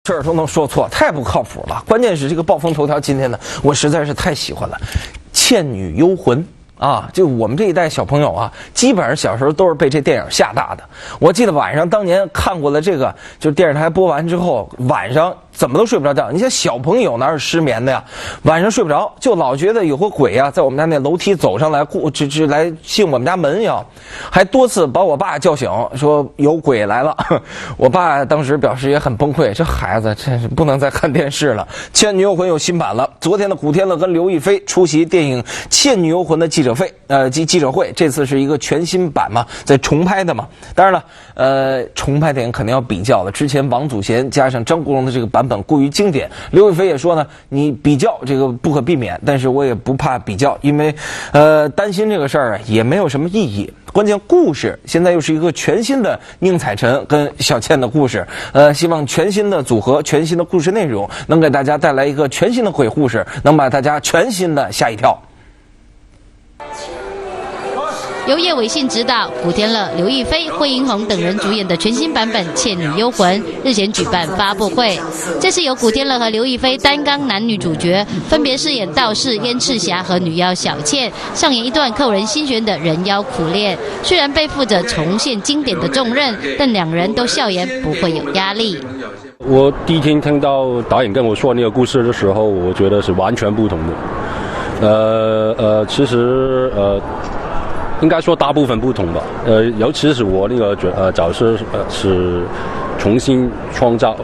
事儿都能说错，太不靠谱了。关键是这个暴风头条今天呢，我实在是太喜欢了，《倩女幽魂》。啊，就我们这一代小朋友啊，基本上小时候都是被这电影吓大的。我记得晚上当年看过了这个，就是电视台播完之后，晚上怎么都睡不着觉。你像小朋友哪有失眠的呀？晚上睡不着，就老觉得有个鬼啊，在我们家那楼梯走上来，来进我们家门呀，还多次把我爸叫醒，说有鬼来了。我爸当时表示也很崩溃，这孩子真是不能再看电视了。《倩女幽魂》有新版了，昨天的古天乐跟刘亦菲出席电影《倩女幽魂》的记者会，这次是一个全新版嘛，在重拍的嘛。当然了，重拍电影肯定要比较了。之前王祖贤加上张国荣的这个版本过于经典，刘亦菲也说呢，你比较这个不可避免，但是我也不怕比较，因为担心这个事儿啊也没有什么意义。关键故事现在又是一个全新的宁采臣跟小倩的故事，希望全新的组合、全新的故事内容能给大家带来一个全新的鬼故事，能把大家全新的吓一跳。由叶伟信执导，古天乐、刘亦菲、惠英红等人主演的全新版本《倩女幽魂》日前举办发布会。这次由古天乐和刘亦菲担纲男女主角，分别饰演道士燕赤霞和女妖小倩，上演一段扣人心弦的人妖苦恋。虽然背负着重现经典的重任，但两人都笑言不会有压力。我第一天听到导演跟我说那个故事的时候，我觉得是完全不同的。其实应该说大部分不同吧。尤其是我那个角色是重新创造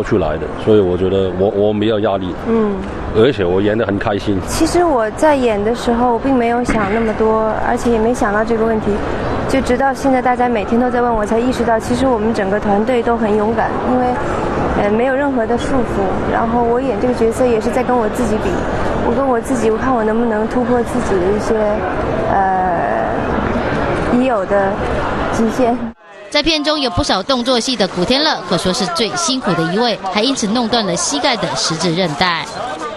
出来的，所以我觉得我没有压力。而且我演得很开心。其实我在演的时候并没有想那么多，而且也没想到这个问题，就直到现在大家每天都在问我，才意识到其实我们整个团队都很勇敢，因为没有任何的束缚。然后我演这个角色也是在跟我自己比，我跟我自己，我看我能不能突破自己的一些已有的极限。在片中有不少动作戏的古天乐可说是最辛苦的一位，还因此弄断了膝盖的十字韧带。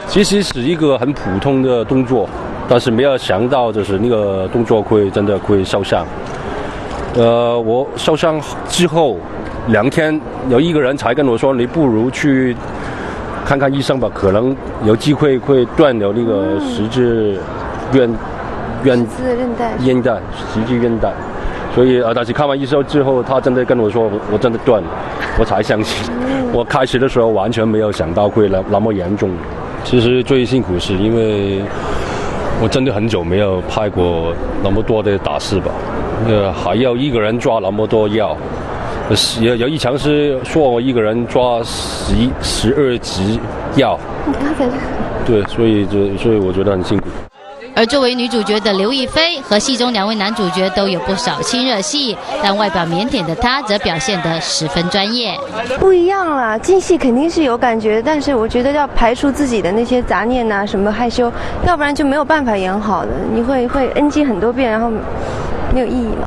其实是一个很普通的动作，但是没有想到就是那个动作真的会受伤。我受伤之后2天，有一个人才跟我说，你不如去看看医生吧，可能有机会会断了那个十字韧带。所以但是看完医生之后，他真的跟我说我真的断了，我才相信。我开始的时候完全没有想到会那么严重。其实最辛苦是因为我真的很久没有拍过那么多的打戏吧，还要一个人抓那么多药。有一场是说我一个人抓12集药。对，所以我觉得很辛苦。而作为女主角的刘亦菲和戏中2位男主角都有不少亲热戏，但外表腼腆的她则表现得十分专业。不一样啦，进戏肯定是有感觉，但是我觉得要排除自己的那些杂念啊，什么害羞，要不然就没有办法演好的。你会 NG 很多遍，然后没有意义嘛。